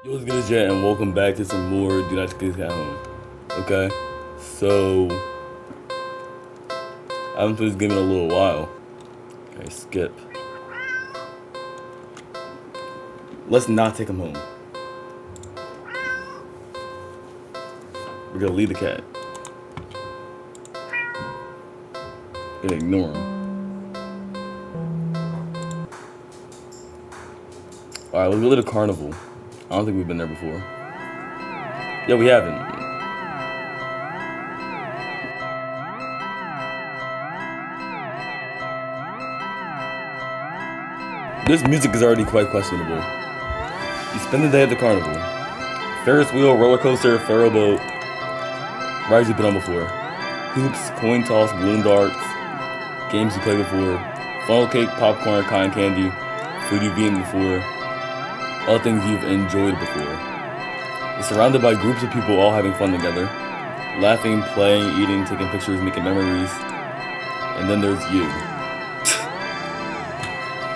Yo, what's good, Jet, and welcome back to some more Do Not Click at Home. Okay, so I haven't played this game in a little while. Okay, skip. Let's not take him home. We're gonna leave the cat. We're gonna ignore him. Alright, let's go to the carnival. I don't think we've been there before. Yeah, we haven't. This music is already quite questionable. You spend the day at the carnival. Ferris wheel, roller coaster, pharaoh boat. Rides you've been on before. Hoops, coin toss, balloon darts. Games you played before. Funnel cake, popcorn, cotton candy. Food you've eaten before. All things you've enjoyed before. You're surrounded by groups of people all having fun together. Laughing, playing, eating, taking pictures, making memories. And then there's you.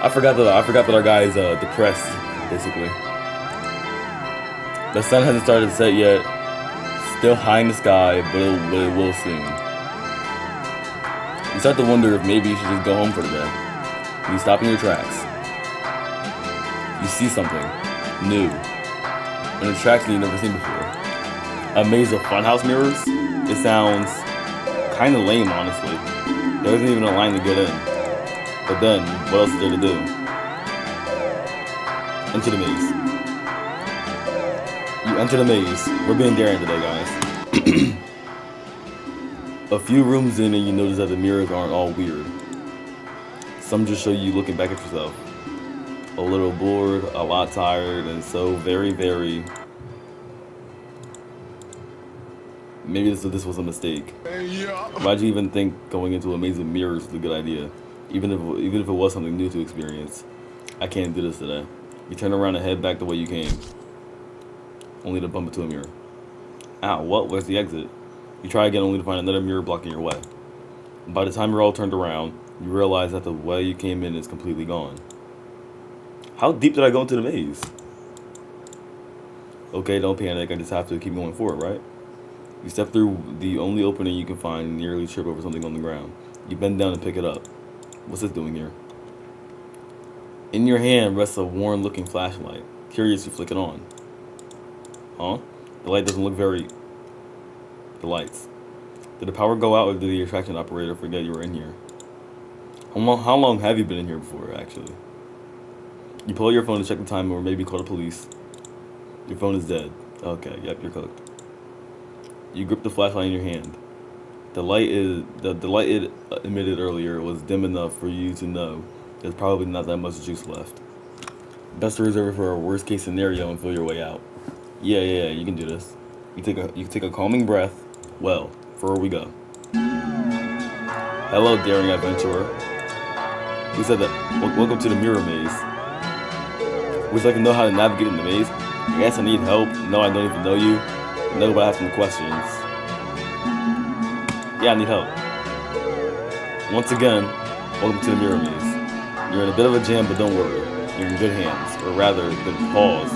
I forgot that our guy is depressed, basically. The sun hasn't started to set yet. Still high in the sky, but it will soon. You start to wonder if maybe you should just go home for the day. You stop in your tracks. You see something new, an attraction you've never seen before. A maze of funhouse mirrors? It sounds kind of lame, honestly. There isn't even a line to get in. But then, what else is there to do? Enter the maze. You enter the maze. We're being daring today, guys. A few rooms in and you notice that the mirrors aren't all weird. Some just show you looking back at yourself. A little bored, a lot tired, and so very, maybe this was a mistake. Why'd you even think going into a maze of mirrors was a good idea? Even if it was something new to experience. I can't do this today. You turn around and head back the way you came. Only to bump into a mirror. Ow, what? Where's the exit? You try again only to find another mirror blocking your way. By the time you're all turned around, you realize that the way you came in is completely gone. How deep did I go into the maze? Okay, don't panic. I just have to keep going forward, right? You step through the only opening you can find and nearly trip over something on the ground. You bend down and pick it up. What's this doing here? In your hand rests a worn-looking flashlight. Curious, you flick it on. Huh? The light doesn't look very... The lights. Did the power go out or did the attraction operator forget you were in here? How long have you been in here before, actually? You pull your phone to check the time or maybe call the police. Your phone is dead. Okay, yep, you're cooked. You grip the flashlight in your hand. The light it emitted earlier was dim enough for you to know there's probably not that much juice left. Best to reserve it for a worst case scenario and feel your way out. Yeah, you can do this. You take a calming breath. Well, for where we go. Hello, daring adventurer. We said that. Welcome to the mirror maze. Would you like to know how to navigate in the maze? Yes, I need help. No, I don't even know you. No, but I have some questions. Yeah, I need help. Once again, welcome to the mirror maze. You're in a bit of a jam, but don't worry. You're in good hands, or rather, good paws.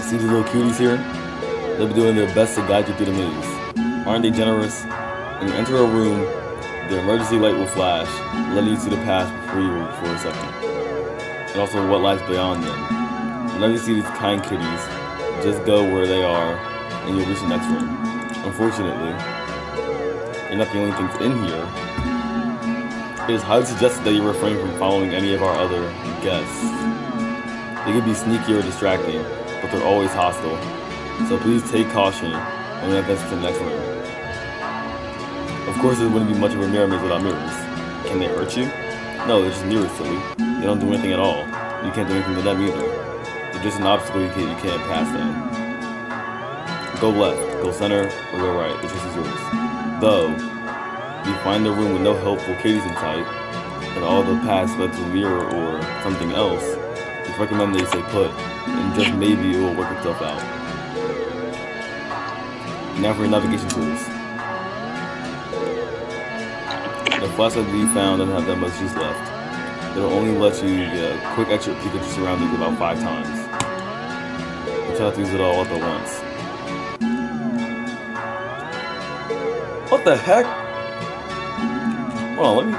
See these little cuties here? They'll be doing their best to guide you through the maze. Aren't they generous? When you enter a room, the emergency light will flash, letting you see the past before you for a second. And also what lies beyond them. Whenever you see these kind kitties, just go where they are, and you'll reach the next room. Unfortunately, you're not the only things in here. It is highly suggested that you refrain from following any of our other guests. They can be sneaky or distracting, but they're always hostile. So please take caution when we advance to the next room. Of course, there wouldn't be much of a mirror maze without mirrors. Can they hurt you? No, they're just mirrors, silly. They don't do anything at all. You can't do anything to them either. They're just an obstacle you can't pass them. Go left, go center, or go right. The choice is yours. Though, if you find a room with no helpful kitties in sight, and all the paths led to a mirror or something else, just recommend that you stay put, and just maybe it will work itself out. Now for your navigation tools. The flashlight that you found doesn't have that much juice left. It'll only let you get a quick extra peek at your surroundings about 5 times. You try not to use it all up at once. What the heck? Hold on, let me...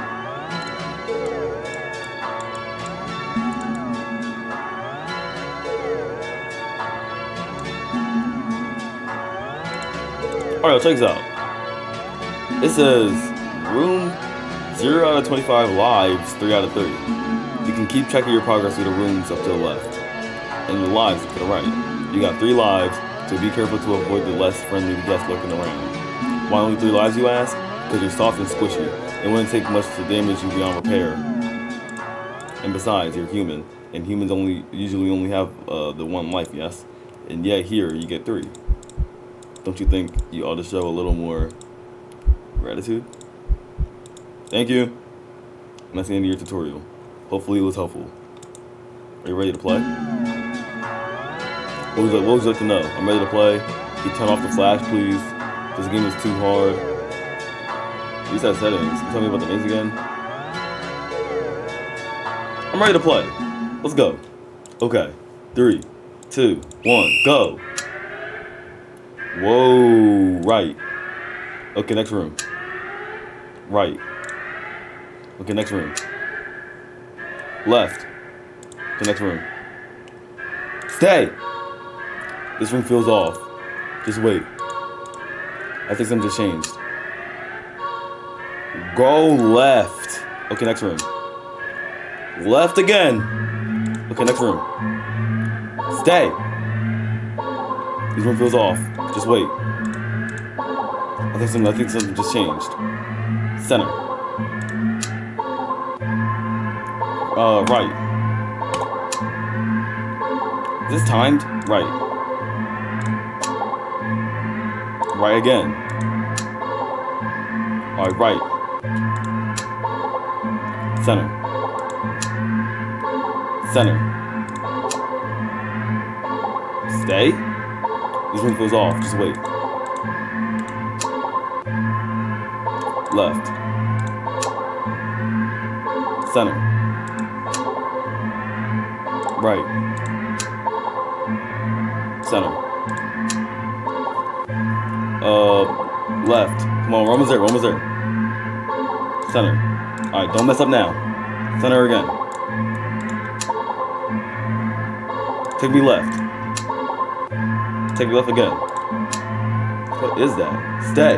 Alright, check this out. It says, room 0 out of 25 lives, 3 out of 30. You can keep track of your progress through the rooms up to the left, and your lives to the right. You got 3 lives, so be careful to avoid the less friendly guests lurking around. Why only 3 lives, you ask? Because you're soft and squishy. It wouldn't take much to damage you beyond repair. And besides, you're human, and humans usually only have the 1 life, yes? And yet here, you get 3. Don't you think you ought to show a little more gratitude? Thank you. And that's the end of your tutorial. Hopefully it was helpful. Are you ready to play? What would you like to know? I'm ready to play. Can you turn off the flash, please? This game is too hard. Reset settings. Can you tell me about the names again? I'm ready to play. Let's go. Okay. 3, 2, 1, go. Whoa, right. Okay, next room. Right. Okay, next room. Left. Okay, next room. Stay! This room feels off. Just wait. I think something just changed. Go left. Okay, next room. Left again. Okay, next room. Stay. This room feels off. Just wait. I think something just changed. Center. Right. Is this timed? Right. Right again. Alright, right. Center. Center. Stay? This one feels off. Just wait. Left. Center. Right. Center. Left. Come on, we're almost there. Center. Alright, don't mess up now. Center again. Take me left. Take me left again. What is that? Stay.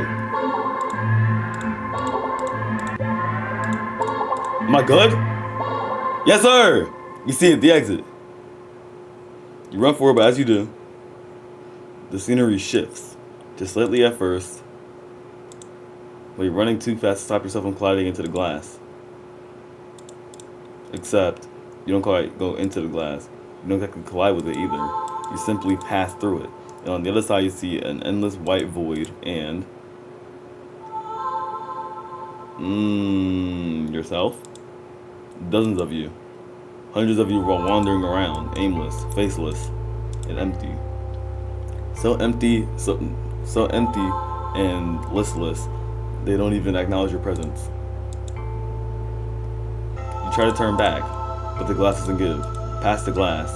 Am I good? Yes, sir! You see it, the exit. You run forward, but as you do, the scenery shifts. Just slightly at first, but you're running too fast to stop yourself from colliding into the glass. Except, you don't quite go into the glass. You don't exactly collide with it either. You simply pass through it. And on the other side, you see an endless white void and... yourself? Dozens of you. Hundreds of you were wandering around, aimless, faceless, and empty. So empty, so empty and listless, they don't even acknowledge your presence. You try to turn back, but the glass doesn't give. Past the glass,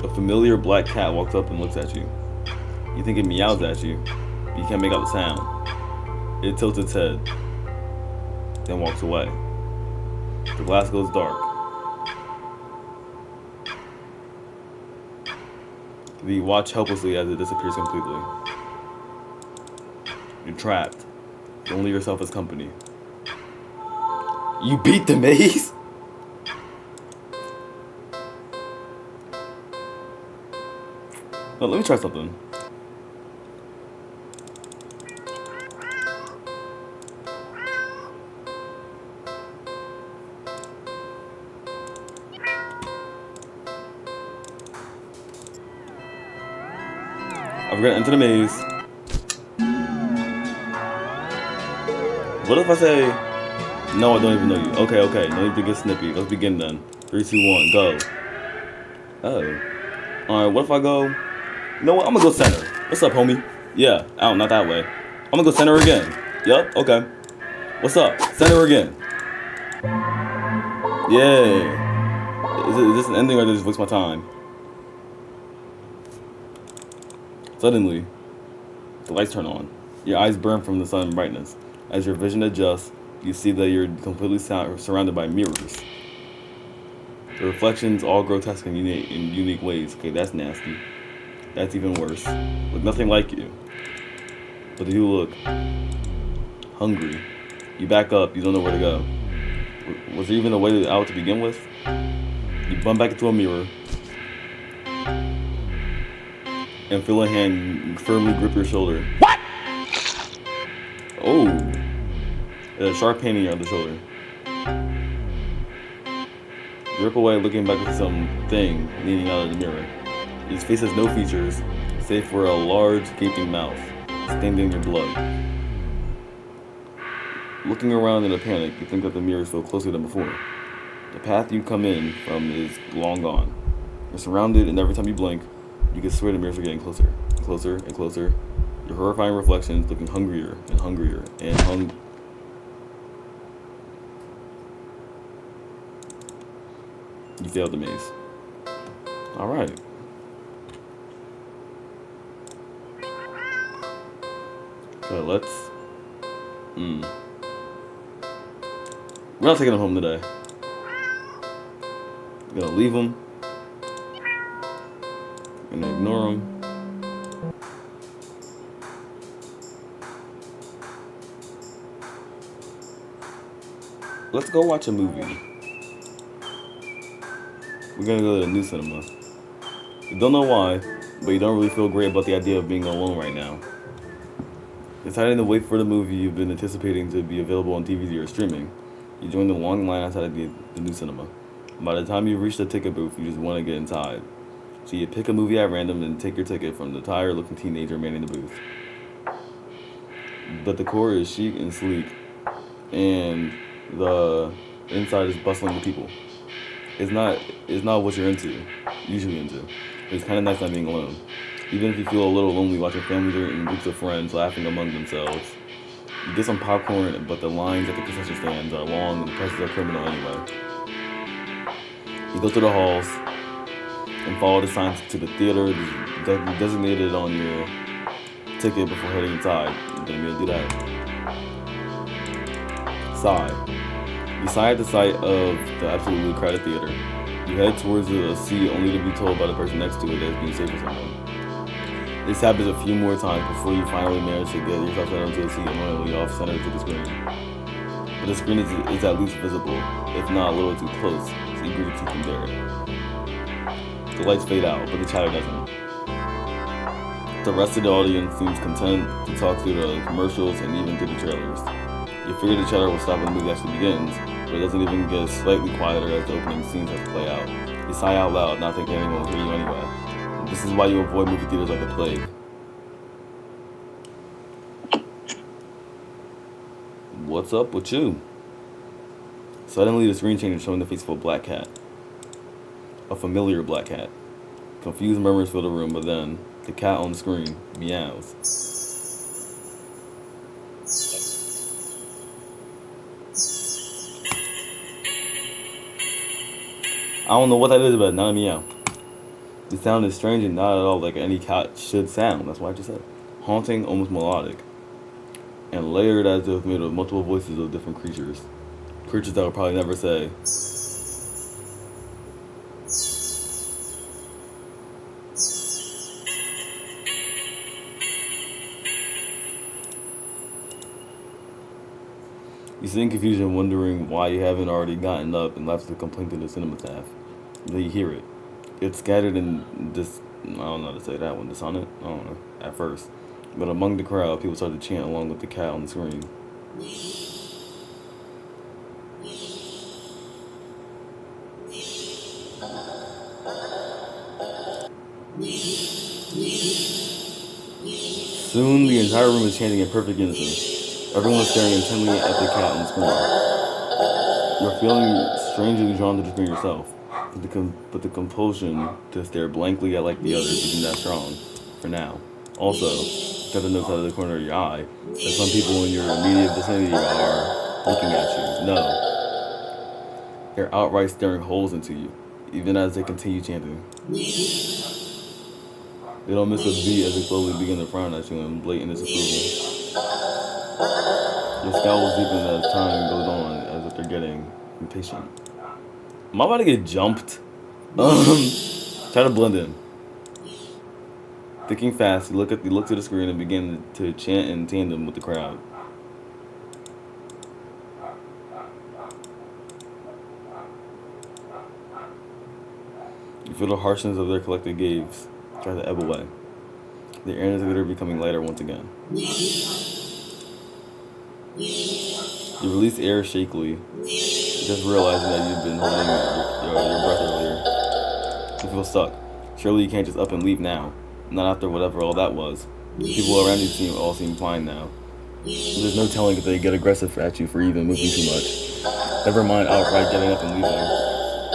a familiar black cat walks up and looks at you. You think it meows at you, but you can't make out the sound. It tilts its head, then walks away. The glass goes dark. You watch helplessly as it disappears completely. You're trapped. Only yourself as company. You beat the maze? Oh, let me try something. We're gonna enter the maze. What if I say, no, I don't even know you? Okay, no need to get snippy. Let's begin then. 3, 2, 1, go. Oh. Alright, what if I go, you know what, I'm gonna go center. What's up, homie? Yeah, out, not that way. I'm gonna go center again. Yup, okay. What's up? Send her again. Yeah. Is this an ending or did I just waste my time? Suddenly, the lights turn on. Your eyes burn from the sun brightness. As your vision adjusts, you see that you're completely surrounded by mirrors. The reflections all grotesque in unique ways. Okay, that's nasty. That's even worse. Look nothing like you. But you look hungry. You back up, you don't know where to go. Was there even a way out to begin with? You bump back into a mirror and feel a hand firmly grip your shoulder. What? Oh, there's a sharp pain in your other shoulder. You rip away, looking back at something leaning out of the mirror. His face has no features, save for a large, gaping mouth, stained in your blood. Looking around in a panic, you think that the mirror is still closer than before. The path you come in from is long gone. You're surrounded, and every time you blink, you can swear the mirrors are getting closer, closer, and closer. Your horrifying reflections looking hungrier and hungrier and You failed the maze. Alright. Okay, let's... We're not taking him home today. We're gonna leave him. We're gonna ignore him. Let's go watch a movie. We're gonna go to the new cinema. You don't know why, but you don't really feel great about the idea of being alone right now. Deciding to wait for the movie you've been anticipating to be available on DVD or streaming, you join the long line outside of the new cinema. By the time you reach the ticket booth, you just want to get inside. So you pick a movie at random and take your ticket from the tired-looking teenager manning the booth. The decor is chic and sleek, and the inside is bustling with people. It's not what you're usually into. It's kind of nice not being alone. Even if you feel a little lonely watching families and groups of friends laughing among themselves. You get some popcorn, but the lines at the concession stands are long and the prices are criminal anyway. You go through the halls and follow the signs to the theater designated on your ticket before heading inside. You're gonna do that. Sigh. You sigh at the sight of the absolutely crowded theater. You head towards a seat only to be told by the person next to it that it's being saved for someone. This happens a few more times before you finally manage to get yourself set onto a seat annoyingly off-center to the screen. But the screen is at least visible, if not a little too close, so you grit your teeth and bear it. The lights fade out, but the chatter doesn't. The rest of the audience seems content to talk through the commercials and even through the trailers. You figure the chatter will stop when the movie actually begins, but it doesn't even get slightly quieter as the opening scenes have to play out. You sigh out loud, not thinking anyone will hear you anyway. This is why you avoid movie theaters like the plague. What's up with you? Suddenly, the screen changes, showing the face of a black cat. A familiar black cat. Confused murmurs fill the room, but then the cat on the screen meows. I don't know what that is, but not a meow. The sound is strange and not at all like any cat should sound. That's why I just said. Haunting, almost melodic. And layered as if made of multiple voices of different creatures. Creatures that would probably never say. You sit in confusion, wondering why you haven't already gotten up and left the complaint to the cinema staff. Then you hear it. It's scattered in I don't know how to say that one, dissonant? I don't know, at first. But among the crowd, people start to chant along with the cat on the screen. Soon, the entire room is chanting in perfect unison. Everyone is staring intently at the cat on the screen. You're feeling strangely drawn to the screen yourself. But the compulsion to stare blankly at like the others isn't that strong, for now. Also, got to notice out of the corner of your eye that some people in your immediate vicinity are looking at you. No, they're outright staring holes into you, even as they continue chanting. They don't miss a beat as they slowly begin to frown at you in blatant disapproval. Your scowls deepen as time goes on, as if they're getting impatient. Am I about to get jumped? Try to blend in. Thinking fast, you look to the screen and begin to chant in tandem with the crowd. You feel the harshness of their collective gaze try to ebb away. The air is becoming lighter once again. You release air shakily, just realizing that you've been holding your breath earlier. You feel stuck. Surely you can't just up and leave now. Not after whatever all that was. People around you all seem fine now. There's no telling if they get aggressive at you for even moving too much. Never mind outright getting up and leaving.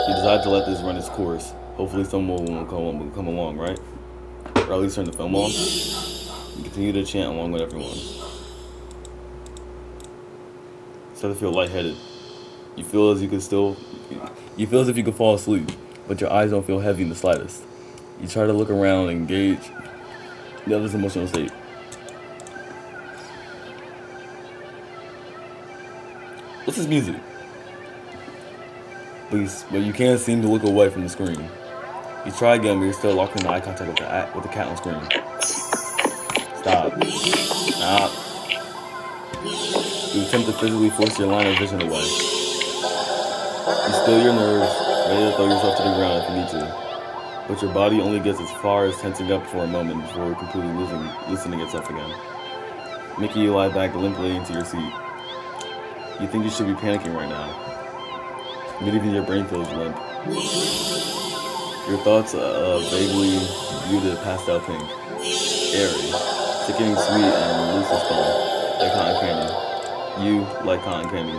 You decide to let this run its course. Hopefully someone will come along, right? Or at least turn the film off. You continue to chant along with everyone. You start to feel lightheaded. You feel as if you could fall asleep, but your eyes don't feel heavy in the slightest. You try to look around and gauge the other's emotional state. What's this music? But you can't seem to look away from the screen. You try again, but you're still locked in eye contact with the cat on screen. Stop. You attempt to physically force your line of vision away. You still your nerves, ready to throw yourself to the ground if you need to. But your body only gets as far as tensing up for a moment before completely loosening itself again. Making you lie back limply into your seat. You think you should be panicking right now. But even your brain feels limp. Your thoughts vaguely viewed as pastel pink, airy, sickening sweet and loose as fun, like cotton candy. You like cotton candy.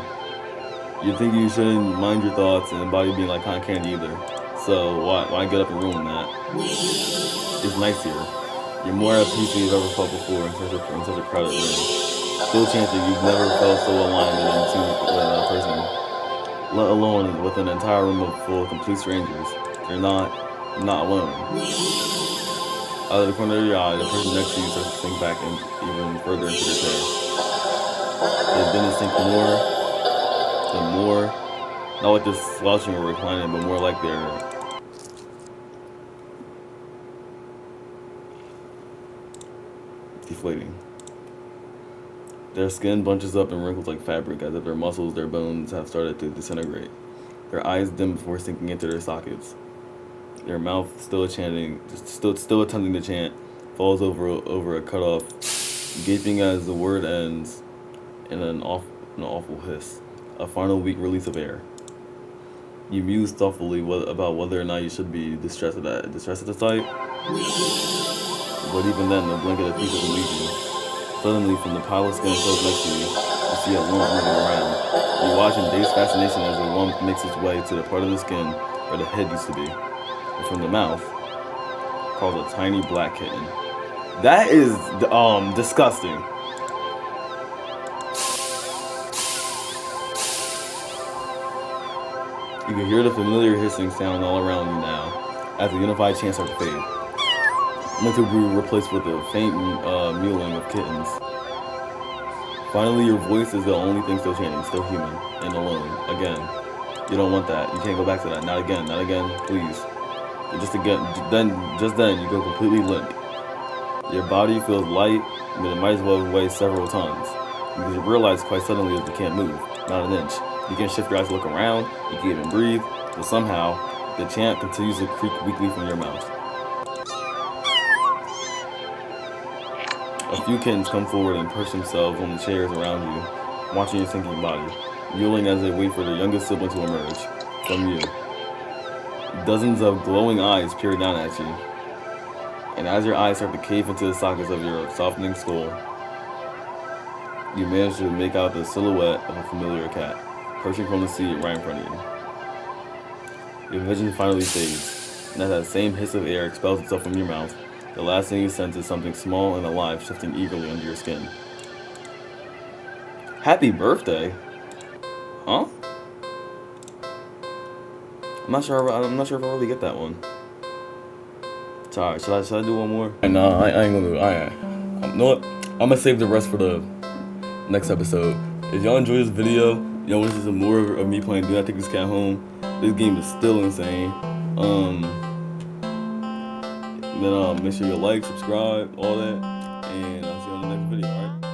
You think you shouldn't mind your thoughts and body being like cotton candy either. So why get up and ruin that? It's nice here. You're more at peace than you've ever felt before in such a crowded room. Still chanting, you've never felt so aligned and in tune with another person, let alone with an entire room full of complete strangers. You're not alone. Out of the corner of your eye, the person next to you starts to sink back even further into their chair. They begin to sink more and more, not like they're slouching or reclining, but more like they're deflating. Their skin bunches up and wrinkles like fabric, as if their muscles, their bones have started to disintegrate. Their eyes dim before sinking into their sockets. Their mouth, still attempting to chant, falls over a cutoff, gaping as the word ends in an awful hiss, a final weak release of air. You muse thoughtfully about whether or not you should be distressed at the sight, but even then, the blink of the peace doesn't leave you. Suddenly, from the pile of skin close next to you, you see a lump moving around. You watch in dazed fascination as the lump makes its way to the part of the skin where the head used to be. And from the mouth, crawls a tiny black kitten. That is disgusting. You can hear the familiar hissing sound all around you now, as the unified chant starts to fade. Mental brew replaced with a faint mewling of kittens. Finally, your voice is the only thing still chanting, still human, and alone. Again. You don't want that. You can't go back to that. Not again, please. Just then, you go completely limp. Your body feels light, but it might as well weigh several tons. Because you realize quite suddenly that you can't move, not an inch. You can't shift your eyes to look around, you can't even breathe, but somehow, the chant continues to creak weakly from your mouth. A few kittens come forward and perch themselves on the chairs around you, watching your sinking body, mewling as they wait for their youngest sibling to emerge from you. Dozens of glowing eyes peer down at you, and as your eyes start to cave into the sockets of your softening skull, you manage to make out the silhouette of a familiar cat, perching from the seat right in front of you. Your vision finally fades, and as that same hiss of air expels itself from your mouth, The last thing you sense is something small and alive shifting eagerly under your skin. Happy birthday? Huh? I'm not sure if I really get that one. Sorry, should I do one more? No, I ain't gonna do it. You know what? I'm gonna save the rest for the next episode. If y'all enjoy this video, y'all want to see some more of me playing Do Not Take This Cat Home. This game is still insane. Then make sure you like, subscribe, all that, and I'll see you on the next video, alright?